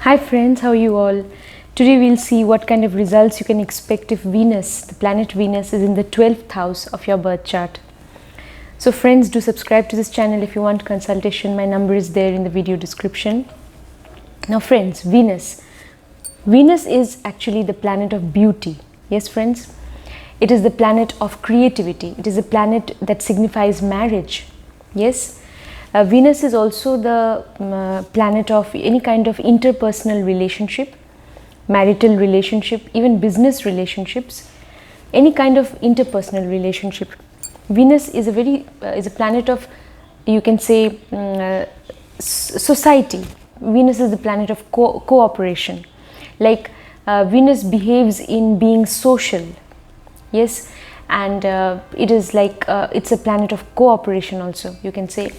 Hi friends, how are you all? Today we'll see what kind of results you can expect if Venus, the planet Venus, is in the 12th house of your birth chart. So friends, do subscribe to this channel if you want consultation. My number is there in the video description. Now friends, Venus is actually the planet of beauty. Yes friends, it is the planet of creativity. It is a planet that signifies marriage. Yes. Venus is also the planet of any kind of interpersonal relationship, marital relationship, even business relationships, any kind of interpersonal relationship. Venus is a planet of, you can say, society. Venus is the planet of cooperation. Like Venus behaves in being social. Yes, and it is like it's a planet of cooperation also, you can say.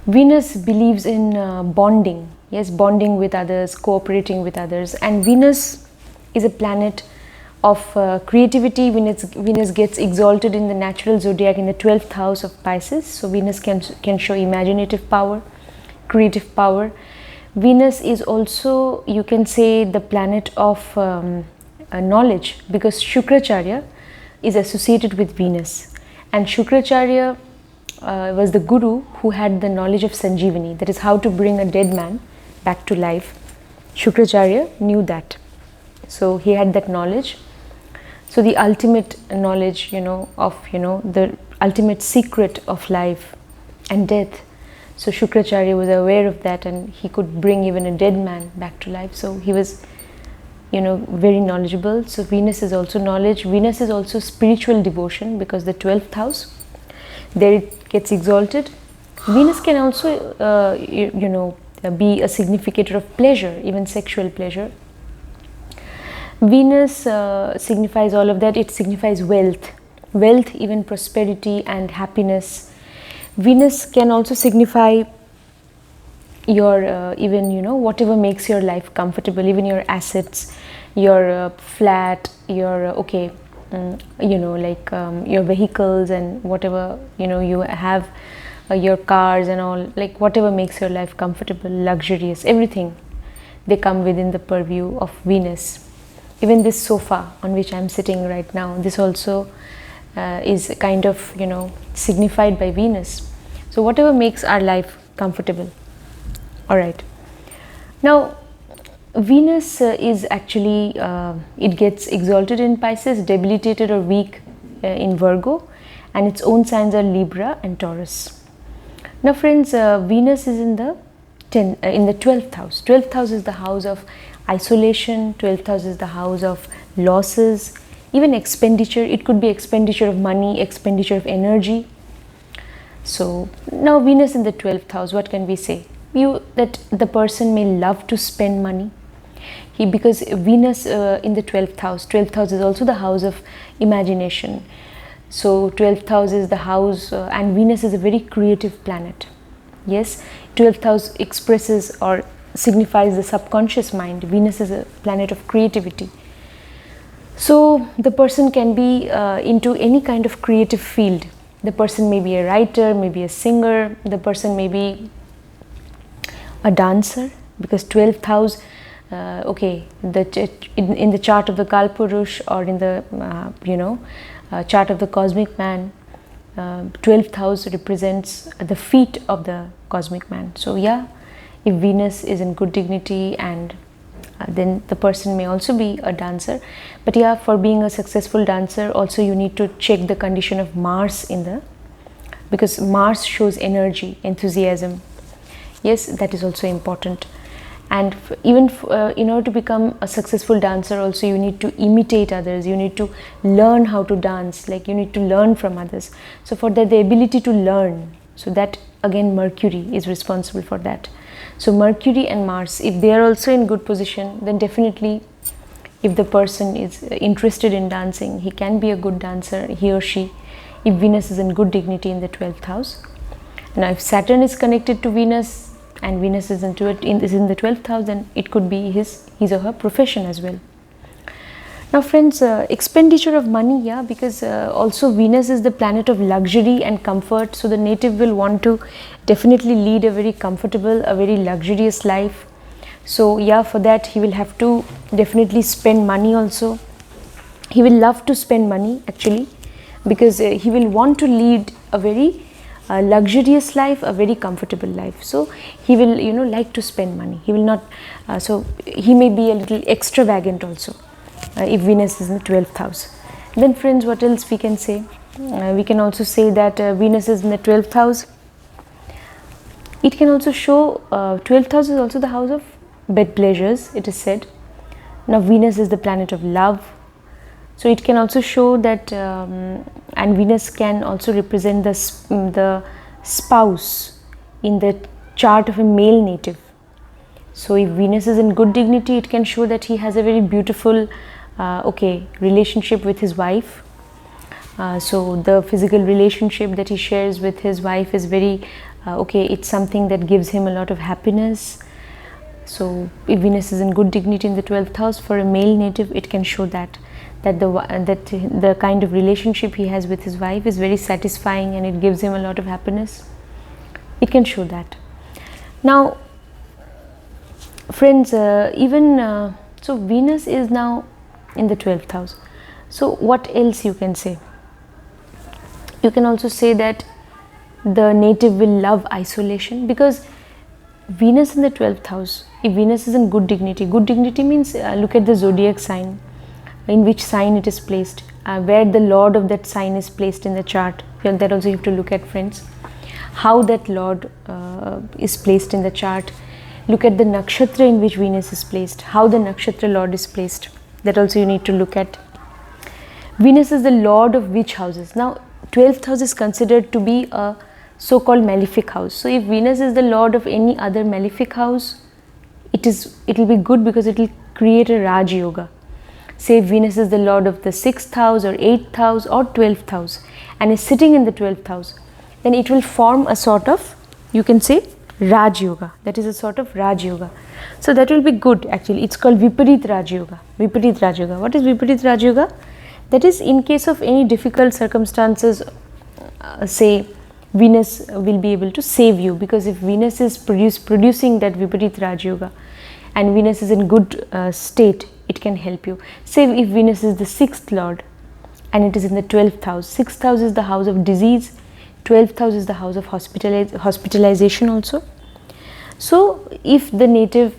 Venus believes in bonding, yes, bonding with others, cooperating with others, and Venus is a planet of creativity. Venus gets exalted in the natural zodiac in the 12th house of Pisces, so Venus can show imaginative power, creative power. Venus is also, you can say, the planet of knowledge, because Shukracharya is associated with Venus, and Shukracharya was the guru who had the knowledge of Sanjeevani, that is how to bring a dead man back to life. Shukracharya knew that, so he had that knowledge. So the ultimate knowledge, of the ultimate secret of life and death. So Shukracharya was aware of that, and he could bring even a dead man back to life. So he was, very knowledgeable. So Venus is also knowledge. Venus is also spiritual devotion, because the 12th house, there it gets exalted. Venus can also, be a significator of pleasure, even sexual pleasure. Venus signifies all of that. It signifies wealth, even prosperity and happiness. Venus can also signify your whatever makes your life comfortable, even your assets, your flat, your your vehicles, and whatever you have, your cars and all, like whatever makes your life comfortable, luxurious, everything, they come within the purview of Venus. Even this sofa on which I'm sitting right now, this also is kind of signified by Venus. So whatever makes our life comfortable. All right, now Venus is actually, it gets exalted in Pisces, debilitated or weak in Virgo, and its own signs are Libra and Taurus. Now friends, Venus is in the 12th house. 12th house is the house of isolation. 12th house is the house of losses, even expenditure. It could be expenditure of money, expenditure of energy. So now Venus in the 12th house, what can we say? That the person may love to spend money. Because Venus in the 12th house is also the house of imagination. So 12th house is the house, and Venus is a very creative planet. Yes, 12th house expresses or signifies the subconscious mind. Venus is a planet of creativity. So the person can be into any kind of creative field. The person may be a writer, maybe a singer, the person may be a dancer, because 12th house, in the chart of the Kalpurush, or in the chart of the cosmic man, 12th house represents the feet of the cosmic man. So yeah, if Venus is in good dignity, and then the person may also be a dancer. But yeah, for being a successful dancer also you need to check the condition of Mars because Mars shows energy, enthusiasm. Yes, that is also important. And even in order to become a successful dancer also, you need to imitate others, you need to learn how to dance, like you need to learn from others. So for that, the ability to learn, so that again Mercury is responsible for that. So Mercury and Mars, if they are also in good position, then definitely if the person is interested in dancing, he can be a good dancer, he or she, if Venus is in good dignity in the 12th house. Now if Saturn is connected to Venus, and Venus is in the 12th house, then it could be his or her profession as well. Now friends, expenditure of money, yeah, because also Venus is the planet of luxury and comfort. So the native will want to definitely lead a very comfortable, a very luxurious life. So yeah, for that he will have to definitely spend money also. He will love to spend money actually, because he will want to lead a very luxurious life, a very comfortable life. So he will, you know, like to spend money. He will not, so he may be a little extravagant also if Venus is in the 12th house. Then friends, what else we can say? We can also say that Venus is in the 12th house. It can also show 12th house is also the house of bed pleasures, it is said. Now Venus is the planet of love. So it can also show that, and Venus can also represent the spouse in the chart of a male native. So if Venus is in good dignity, it can show that he has a very beautiful relationship with his wife. So the physical relationship that he shares with his wife is very it's something that gives him a lot of happiness. So if Venus is in good dignity in the 12th house for a male native, it can show that the kind of relationship he has with his wife is very satisfying and it gives him a lot of happiness. It can show that. Now friends, so Venus is now in the 12th house. So what else you can say? You can also say that the native will love isolation, because Venus in the 12th house, if Venus is in good dignity means look at the zodiac sign, in which sign it is placed, where the lord of that sign is placed in the chart. That also you have to look at, friends, how that lord is placed in the chart. Look at the nakshatra in which Venus is placed, how the nakshatra lord is placed. That also you need to look at. Venus is the lord of which houses? Now 12th house is considered to be a so-called malefic house. So if Venus is the lord of any other malefic house, it will be good, because it will create a Raj Yoga. Say if Venus is the lord of the 6th house or 8th house or 12th house and is sitting in the 12th house, then it will form a sort of, you can say, Raj Yoga. That is a sort of Raj Yoga. So that will be good actually. It's called Viparita Raj Yoga. Viparita Raj Yoga. What is Viparita Raj Yoga? That is, in case of any difficult circumstances, say Venus will be able to save you, because if Venus is producing that Viparita Raj Yoga and Venus is in good state, it can help you. Say if Venus is the 6th lord and it is in the 12th house. 6th house is the house of disease, 12th house is the house of hospitalization also. So if the native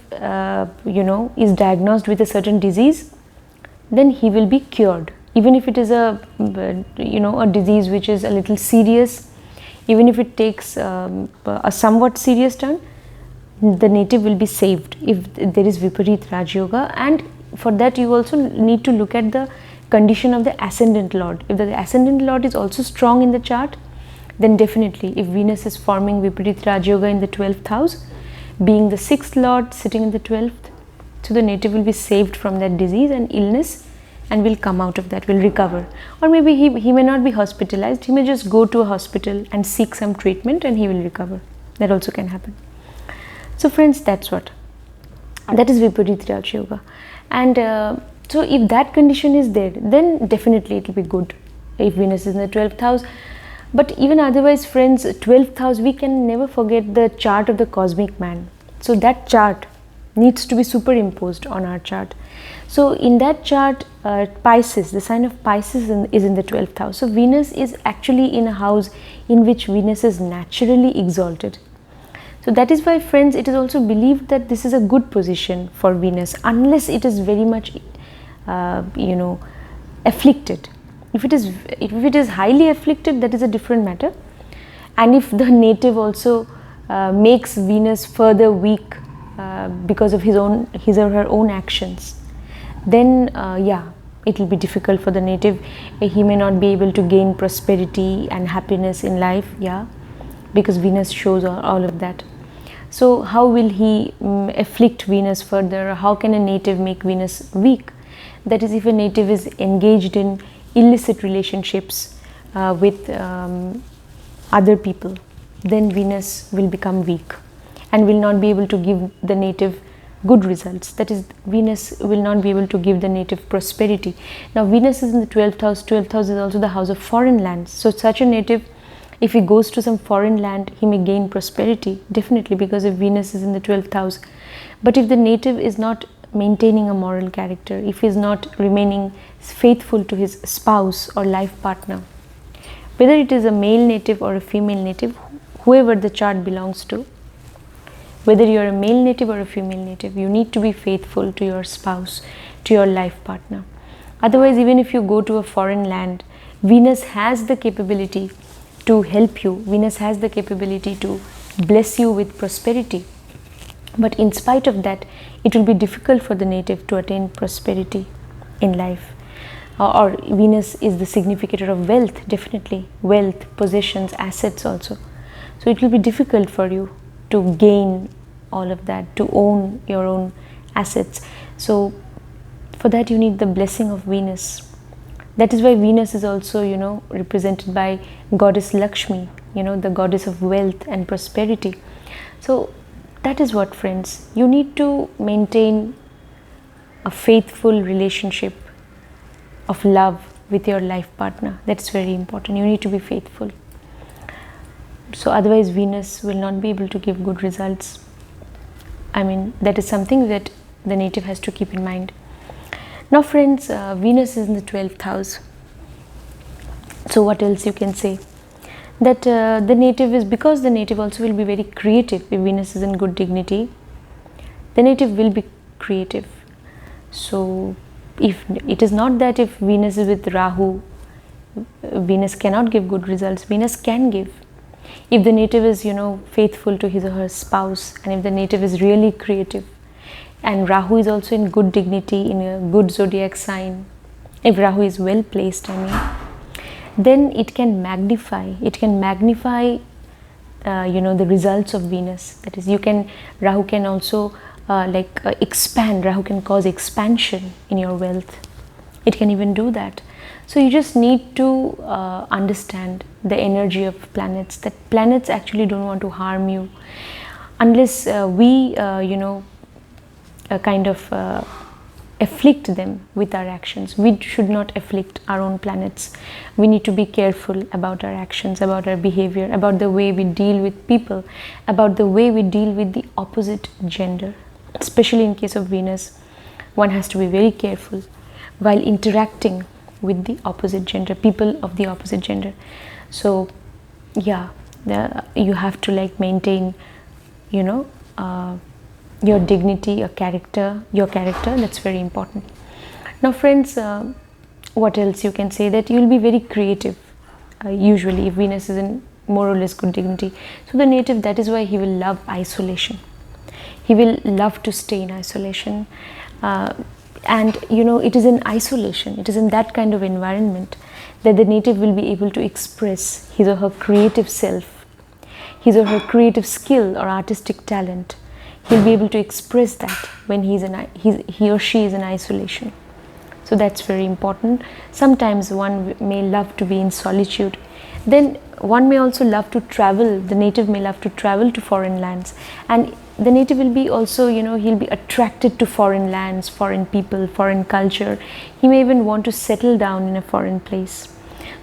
is diagnosed with a certain disease, then he will be cured. Even if it is a disease which is a little serious, even if it takes a somewhat serious turn, the native will be saved if there is Viparita Raj Yoga. And for that you also need to look at the condition of the ascendant lord. If the ascendant lord is also strong in the chart, then definitely if Venus is forming Viparita Raj Yoga in the 12th house, being the 6th lord sitting in the 12th, so the native will be saved from that disease and illness and will come out of that, will recover. Or maybe he may not be hospitalized, he may just go to a hospital and seek some treatment and he will recover. That also can happen. So friends, that's what. That is Viparita Raj Yoga. And so if that condition is there, then definitely it will be good if Venus is in the 12th house. But even otherwise, friends, 12th house, we can never forget the chart of the cosmic man. So that chart needs to be superimposed on our chart. So in that chart, Pisces, the sign of Pisces is in the 12th house. So Venus is actually in a house in which Venus is naturally exalted. So that is why, friends, it is also believed that this is a good position for Venus, unless it is very much afflicted. If it is highly afflicted, that is a different matter. And if the native also makes Venus further weak because of his or her own actions, then it will be difficult for the native. He may not be able to gain prosperity and happiness in life, because Venus shows all of that. So how will he afflict Venus further? How can a native make Venus weak? That is, if a native is engaged in illicit relationships with other people, then Venus will become weak and will not be able to give the native good results. That is, Venus will not be able to give the native prosperity. Now Venus is in the 12th house. 12th house is also the house of foreign lands. So such a native, if he goes to some foreign land, he may gain prosperity, definitely, because if Venus is in the 12th house. But if the native is not maintaining a moral character, if he is not remaining faithful to his spouse or life partner, whether it is a male native or a female native, whoever the chart belongs to, whether you are a male native or a female native, you need to be faithful to your spouse, to your life partner. Otherwise, even if you go to a foreign land, Venus has the capability to help you. Venus has the capability to bless you with prosperity. But in spite of that, it will be difficult for the native to attain prosperity in life. Or Venus is the significator of wealth, definitely. Wealth, possessions, assets also. So it will be difficult for you to gain all of that, to own your own assets. So for that you need the blessing of Venus. That is why Venus is also, represented by goddess Lakshmi, the goddess of wealth and prosperity. So that is what, friends, you need to maintain a faithful relationship of love with your life partner. That's very important. You need to be faithful. So otherwise Venus will not be able to give good results. I mean, that is something that the native has to keep in mind. Now friends, Venus is in the 12th house. So what else you can say? That the native is, because the native also will be very creative. If Venus is in good dignity, the native will be creative. So if it is not that if Venus is with Rahu, Venus cannot give good results. Venus can give. If the native is, faithful to his or her spouse, and if the native is really creative, and Rahu is also in good dignity, in a good zodiac sign, if Rahu is well placed, then it can magnify. The results of Venus. That is, Rahu can also expand. Rahu can cause expansion in your wealth. It can even do that. So you just need to understand the energy of planets, that planets actually don't want to harm you unless we afflict them with our actions. We should not afflict our own planets. We need to be careful about our actions, about our behavior, about the way we deal with people, about the way we deal with the opposite gender. Especially in case of Venus, one has to be very careful while interacting with the opposite gender, people of the opposite gender. So yeah, you have to maintain your dignity, your character. That's very important. Now friends, what else you can say? That you will be very creative usually if Venus is in more or less good dignity. So the native, that is why he will love isolation. He will love to stay in isolation. And it is in isolation, it is in that kind of environment that the native will be able to express his or her creative self, his or her creative skill or artistic talent. He'll be able to express that when he or she is in isolation. So that's very important. Sometimes one may love to be in solitude. Then one may also love to travel. The native may love to travel to foreign lands, and the native will be also, he'll be attracted to foreign lands, foreign people, foreign culture. He may even want to settle down in a foreign place,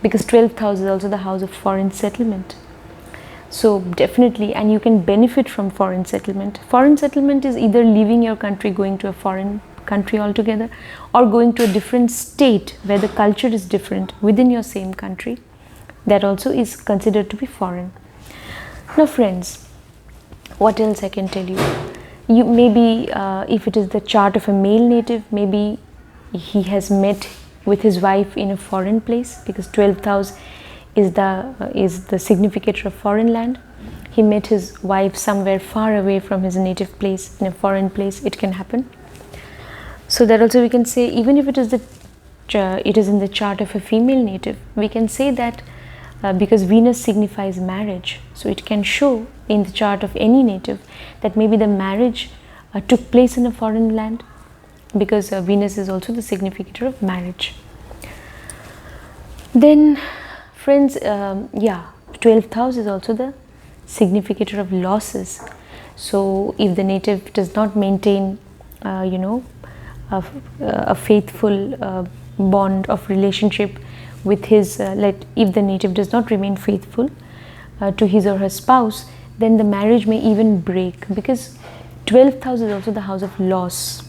because 12th house is also the house of foreign settlement. So definitely, and you can benefit from foreign settlement. Foreign settlement is either leaving your country, going to a foreign country altogether, or going to a different state where the culture is different within your same country. That also is considered to be foreign. Now friends, what else I can tell you? You maybe if it is the chart of a male native, maybe he has met with his wife in a foreign place, because 12th house is the significator of foreign land. He met his wife somewhere far away from his native place, in a foreign place. It can happen. So that also we can say, even if it is in the chart of a female native, we can say that because Venus signifies marriage, so it can show in the chart of any native that maybe the marriage took place in a foreign land, because Venus is also the significator of marriage. Then friends, 12th house is also the significator of losses. So if the native does not maintain a faithful bond of relationship with his, if the native does not remain faithful to his or her spouse, then the marriage may even break, because 12th house is also the house of loss.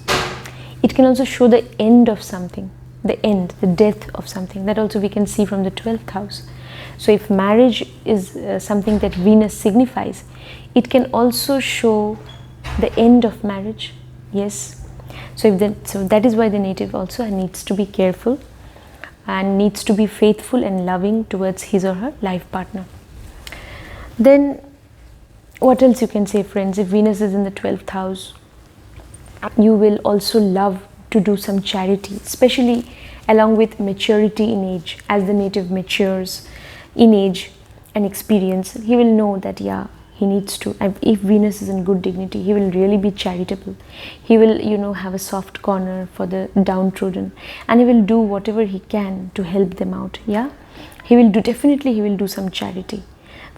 It can also show the end of something, the death of something. That also we can see from the 12th house. So if marriage is something that Venus signifies, it can also show the end of marriage. Yes. So that is why the native also needs to be careful and needs to be faithful and loving towards his or her life partner. Then what else you can say, friends? If Venus is in the 12th house, you will also love to do some charity, especially along with maturity in age. As the native matures in age and experience, he will know that he needs to. If Venus is in good dignity, he will really be charitable. He will have a soft corner for the downtrodden, and he will do whatever he can to help them out. He will do some charity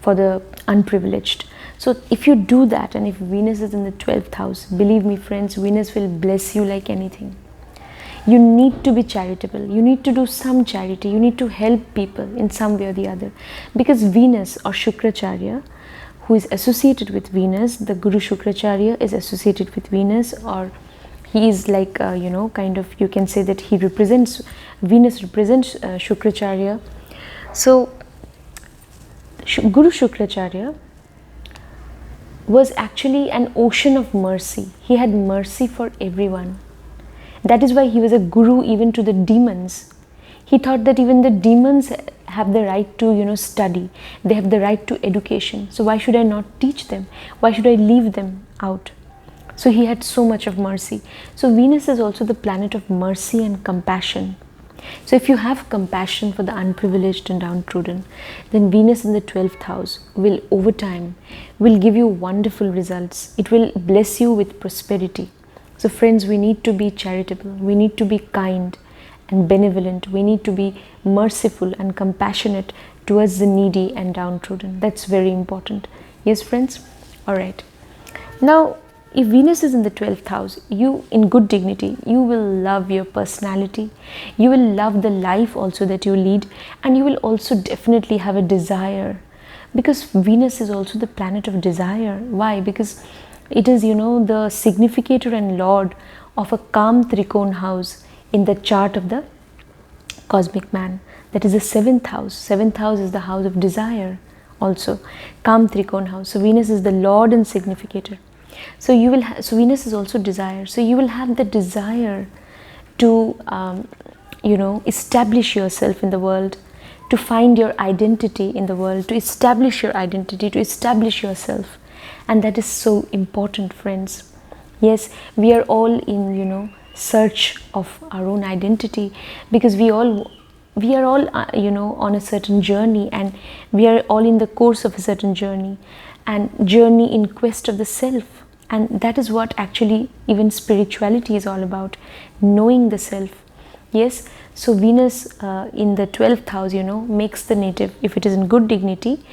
for the unprivileged. So if you do that, and if Venus is in the 12th house, believe me friends, Venus will bless you like anything. You need to be charitable. You need to do some charity. You need to help people in some way or the other, because Venus or Shukracharya, who is associated with Venus, the Guru Shukracharya is associated with Venus, or he is like kind of, you can say that he represents, Venus represents Shukracharya. So Guru Shukracharya was actually an ocean of mercy. He had mercy for everyone. That is why he was a guru even to the demons. He thought that even the demons have the right to study. They have the right to education. So why should I not teach them? Why should I leave them out? So he had so much of mercy. So Venus is also the planet of mercy and compassion. So if you have compassion for the unprivileged and downtrodden, then Venus in the 12th house will over time will give you wonderful results. It will bless you with prosperity. So friends, we need to be charitable. We need to be kind and benevolent. We need to be merciful and compassionate towards the needy and downtrodden. That's very important. Yes, friends? Alright. Now, if Venus is in the 12th house, you in good dignity, you will love your personality. You will love the life also that you lead, and you will also definitely have a desire, because Venus is also the planet of desire. Why? Because it is, the significator and lord of a calm Trikona house in the chart of the cosmic man. That is the 7th house. 7th house is the house of desire also. Calm Trikona house. So Venus is the lord and significator. So so Venus is also desire. So you will have the desire to, establish yourself in the world, to find your identity in the world, to establish your identity, to establish yourself. And that is so important, friends. Yes, we are all in, search of our own identity, because we are all, on a certain journey, and we are all in the course of a certain journey, and journey in quest of the self. And that is what actually even spirituality is all about, knowing the self. Yes, so Venus in the 12th house, makes the native, if it is in good dignity,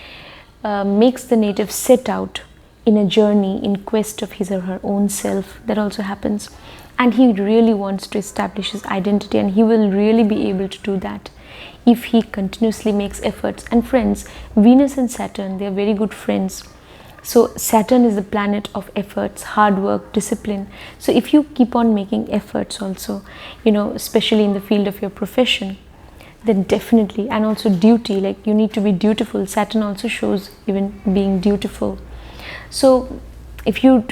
makes the native set out in a journey in quest of his or her own self. That also happens. And he really wants to establish his identity, and he will really be able to do that if he continuously makes efforts. And friends, Venus and Saturn, they are very good friends. So Saturn is the planet of efforts, hard work, discipline. So if you keep on making efforts also, especially in the field of your profession, then definitely, and also duty, like you need to be dutiful. Saturn also shows even being dutiful. So if you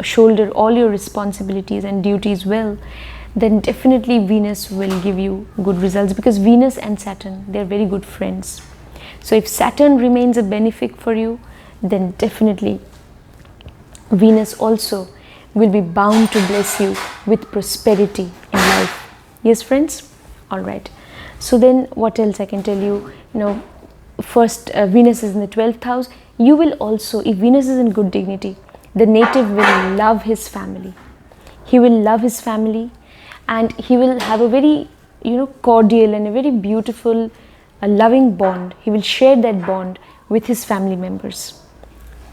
shoulder all your responsibilities and duties well, then definitely Venus will give you good results, because Venus and Saturn, they're very good friends. So if Saturn remains a benefic for you, then definitely Venus also will be bound to bless you with prosperity in life. Yes, friends? Alright. So then what else I can tell you? First, Venus is in the 12th house. You will also, if Venus is in good dignity, the native will love his family. He will love his family, and he will have a very, cordial and a very beautiful, a loving bond. He will share that bond with his family members.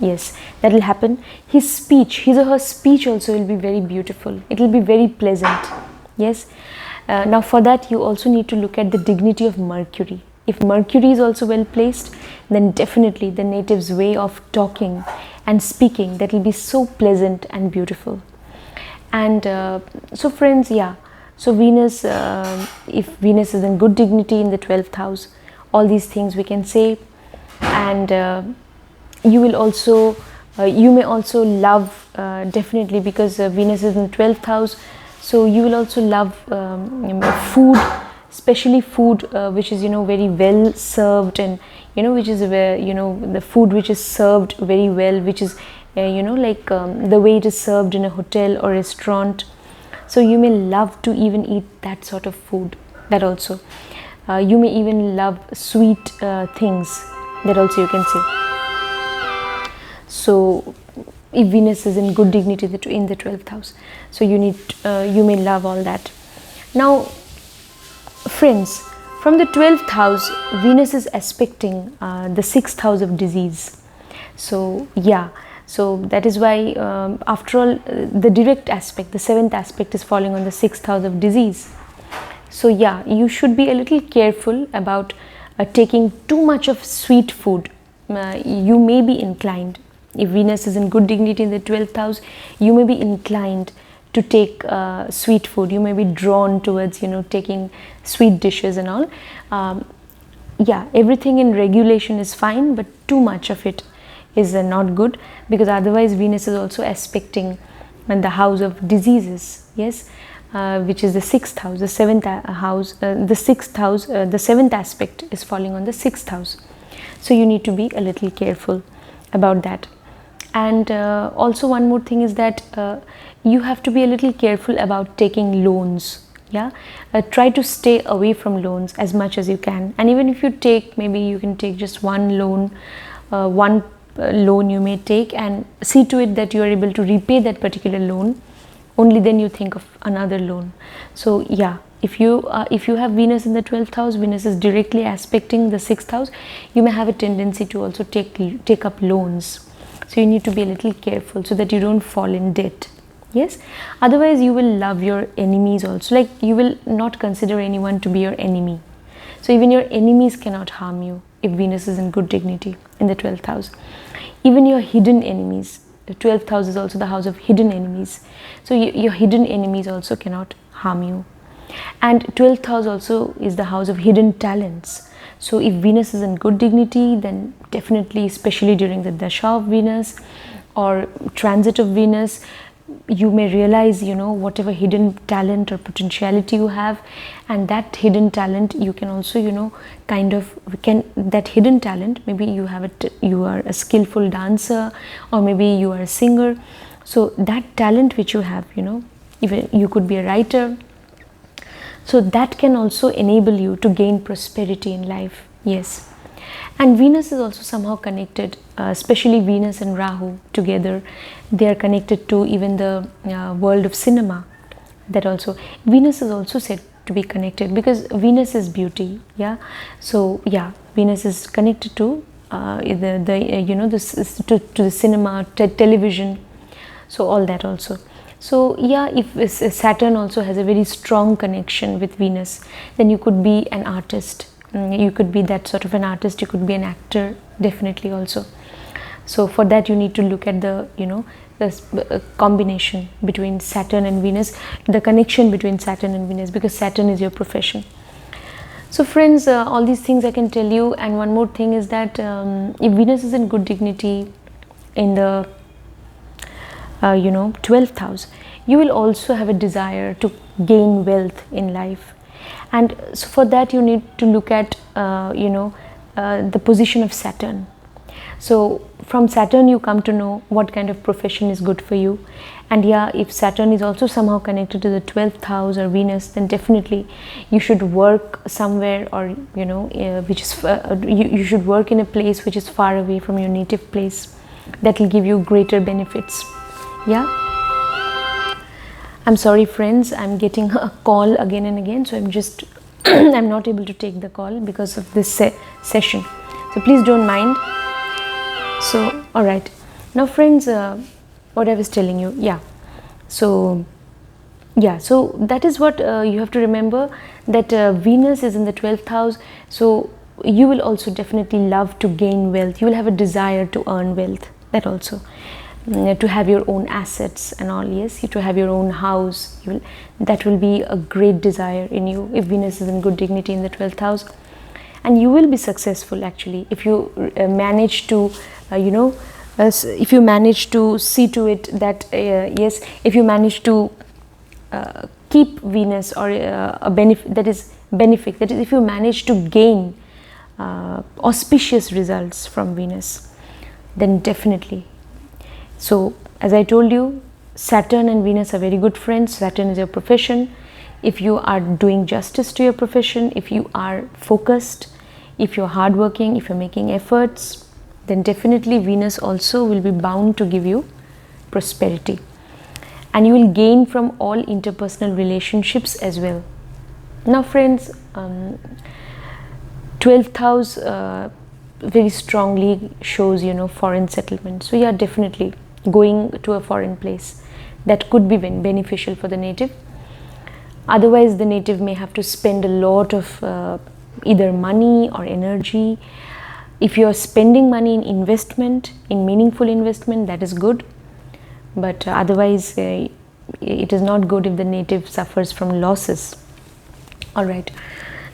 Yes, that will happen. His speech, his or her speech also will be very beautiful. It will be very pleasant. Yes. Now for that, you also need to look at the dignity of Mercury. If Mercury is also well placed, then definitely the native's way of talking and speaking, that will be so pleasant and beautiful. And so friends, yeah, so Venus, if Venus is in good dignity in the 12th house, all these things we can say. And you will also you may also love, definitely, because Venus is in the 12th house, so you will also love food, especially food which is very well served, and which is the food which is served very well, which is like the way it is served in a hotel or restaurant. So you may love to even eat that sort of food. That also, you may even love sweet things. That also you can say. So if Venus is in good dignity in the 12th house, so you may love all that. Now friends, from the 12th house, Venus is aspecting the 6th house of disease. So yeah, so that is why after all, the direct aspect, the 7th aspect, is falling on the 6th house of disease. So yeah, you should be a little careful about taking too much of sweet food. You may be inclined, if Venus is in good dignity in the 12th house, you may be inclined to take sweet food. You may be drawn towards taking sweet dishes and all. Yeah, everything in regulation is fine, but too much of it is not good, because otherwise Venus is also aspecting the house of diseases. Yes, which is the 6th house, the 7th house, the 6th house, the 7th aspect is falling on the 6th house. So you need to be a little careful about that. And also one more thing is that you have to be a little careful about taking loans. Yeah, try to stay away from loans as much as you can. And even if you take, maybe you can take just one loan, one loan you may take, and see to it that you are able to repay that particular loan. Only then you think of another loan. So yeah, if you have Venus in the 12th house, Venus is directly aspecting the 6th house, you may have a tendency to also take up loans. So you need to be a little careful so that you don't fall in debt. Yes, otherwise you will love your enemies also. Like, you will not consider anyone to be your enemy. So even your enemies cannot harm you if Venus is in good dignity in the 12th house. Even your hidden enemies. The 12th house is also the house of hidden enemies. So your hidden enemies also cannot harm you. And 12th house also is the house of hidden talents. So if Venus is in good dignity, then definitely, especially during the Dasha of Venus or transit of Venus, you may realize, whatever hidden talent or potentiality you have, and that hidden talent you can also, that hidden talent, maybe you are a skillful dancer, or maybe you are a singer. So that talent which you have, even you could be a writer. So that can also enable you to gain prosperity in life. Yes. And Venus is also somehow connected, especially Venus and Rahu together. They are connected to even the world of cinema. That also, Venus is also said to be connected, because Venus is beauty. Yeah. So yeah, Venus is connected to to the cinema, television. So all that also. So yeah, if Saturn also has a very strong connection with Venus, then you could be an artist. You could be that sort of an artist. You could be an actor, definitely also. So for that you need to look at the the combination between Saturn and Venus, the connection between Saturn and Venus, because Saturn is your profession. So friends, all these things I can tell you. And one more thing is that if Venus is in good dignity in the 12th house, you will also have a desire to gain wealth in life. And so for that you need to look at the position of Saturn. So from Saturn you come to know what kind of profession is good for you. And yeah, if Saturn is also somehow connected to the 12th house or Venus, then definitely you should work somewhere, or which is you should work in a place which is far away from your native place. That will give you greater benefits. Yeah, I'm sorry friends, I'm getting a call again and again, so I'm just I'm not able to take the call because of this session, so please don't mind. So all right, now friends, what I was telling you, so that is what you have to remember, that Venus is in the 12th house. So you will also definitely love to gain wealth. You will have a desire to earn wealth. that also. To have your own assets and all, yes, to have your own house, that will be a great desire in you if Venus is in good dignity in the 12th house. And you will be successful actually if you manage to if you manage to see to it that yes, if you manage to keep Venus, or a benefit, that is if you manage to gain auspicious results from Venus, then definitely. So as I told you, Saturn and Venus are very good friends. Saturn is your profession. If you are doing justice to your profession, if you are focused, if you're hardworking, if you're making efforts, then definitely Venus also will be bound to give you prosperity. And you will gain from all interpersonal relationships as well. Now friends, 12th house very strongly shows, foreign settlement. So yeah, definitely going to a foreign place, that could be beneficial for the native. Otherwise the native may have to spend a lot of either money or energy. If you are spending money in investment, in meaningful investment, that is good, but otherwise it is not good if the native suffers from losses. All right,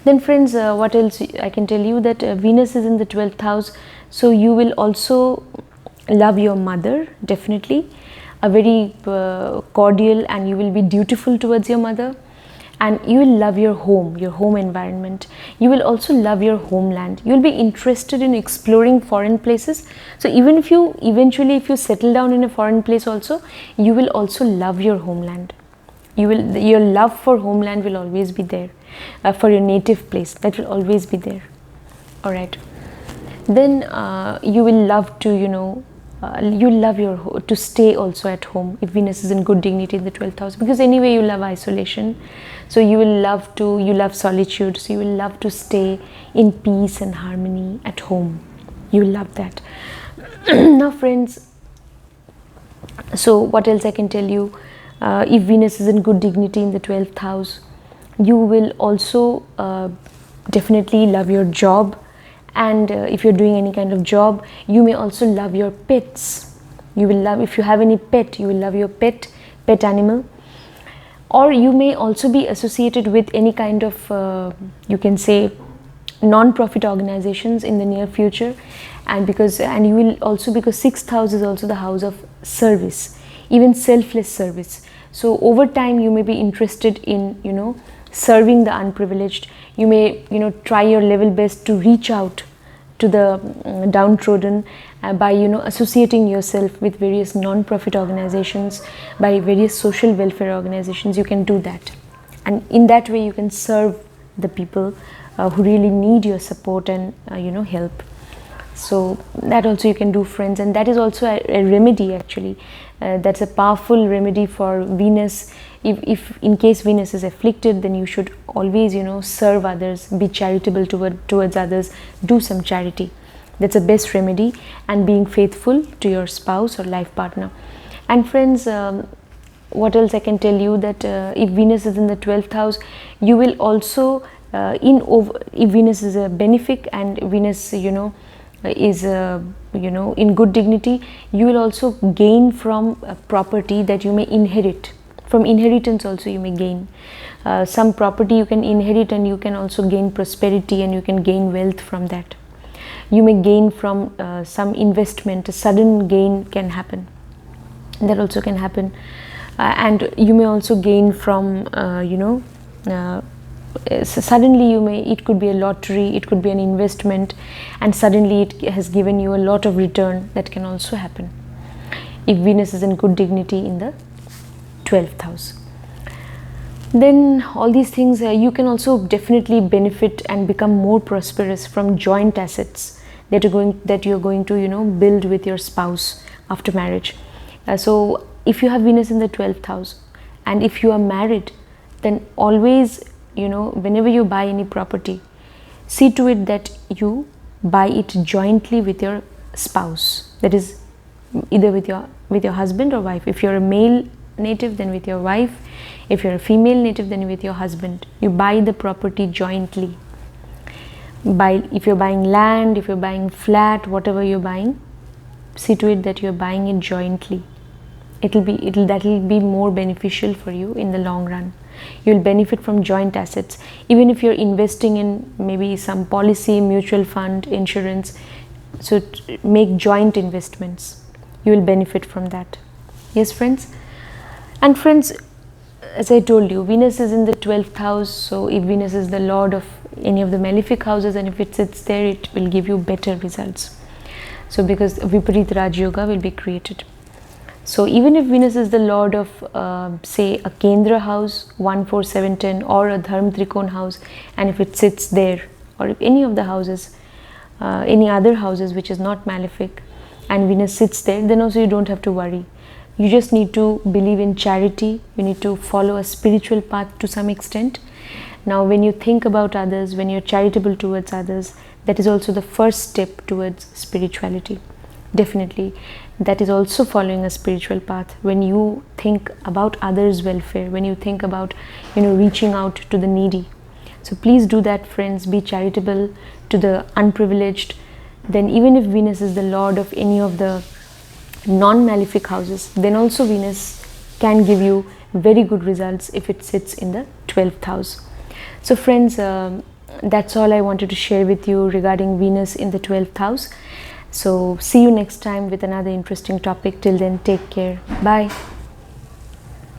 then friends, what else I can tell you, that Venus is in the 12th house, so you will also love your mother, definitely a very cordial, and you will be dutiful towards your mother. And you will love your home environment. You will also love your homeland. You will be interested in exploring foreign places. So even if you eventually, if you settle down in a foreign place also, you will also love your homeland. Your love for homeland will always be there, for your native place, that will always be there. All right, then you will love to you love to stay also at home if Venus is in good dignity in the 12th house, because anyway you love isolation. So you love solitude, so you will love to stay in peace and harmony at home. You will love that. Now friends, so what else I can tell you, if Venus is in good dignity in the 12th house, you will also definitely love your job. And if you're doing any kind of job, you may also love your pets. You will love, if you have any pet, you will love your pet animal. Or you may also be associated with any kind of you can say non-profit organizations in the near future. And you will also, because 6th house is also the house of service, even selfless service. So over time you may be interested in serving the unprivileged. You may try your level best to reach out to the downtrodden by associating yourself with various non-profit organizations, by various social welfare organizations. You can do that, and in that way you can serve the people who really need your support and help. So that also you can do, friends, and that is also a remedy actually. That's a powerful remedy for Venus. If in case Venus is afflicted, then you should always serve others, be charitable towards others, do some charity. That's the best remedy, and being faithful to your spouse or life partner. And friends, what else I can tell you, that if Venus is in the 12th house, you will also if Venus is a benefic and Venus is in good dignity, you will also gain from property that you may inherit. From inheritance also you may gain some property you can inherit, and you can also gain prosperity, and you can gain wealth from that. You may gain from some investment. A sudden gain can happen, that also can happen. And you may also gain from suddenly it could be a lottery, it could be an investment, and suddenly it has given you a lot of return. That can also happen if Venus is in good dignity in the 12th house. Then all these things, you can also definitely benefit and become more prosperous from joint assets that you're going to build with your spouse after marriage. So if you have Venus in the 12th house, and if you are married, then always whenever you buy any property, see to it that you buy it jointly with your spouse, that is either with your husband or wife. If you're a male native, then with your wife. If you're a female native, then with your husband. You buy the property jointly. If you're buying land, if you're buying flat, whatever you're buying, see to it that you're buying it jointly. That'll be more beneficial for you in the long run. You'll benefit from joint assets. Even if you're investing in maybe some policy, mutual fund, insurance, so make joint investments. You will benefit from that. Yes, friends. And friends, as I told you, Venus is in the 12th house. So if Venus is the lord of any of the malefic houses, and if it sits there, it will give you better results. So because Viparita Raj Yoga will be created. So even if Venus is the lord of say a Kendra house, 1, 4, 7, 10, or a Dharma Trikon house, and if it sits there, or if any of the houses, any other houses which is not malefic, and Venus sits there, then also you don't have to worry. You just need to believe in charity. You need to follow a spiritual path to some extent. Now when you think about others, when you're charitable towards others, that is also the first step towards spirituality. Definitely, that is also following a spiritual path. When you think about others' welfare, when you think about, reaching out to the needy. So please do that, friends. Be charitable to the unprivileged. Then even if Venus is the lord of any of the non-malefic houses, then also Venus can give you very good results if it sits in the 12th house. So friends, that's all I wanted to share with you regarding Venus in the 12th house. So see you next time with another interesting topic. Till then, take care. Bye.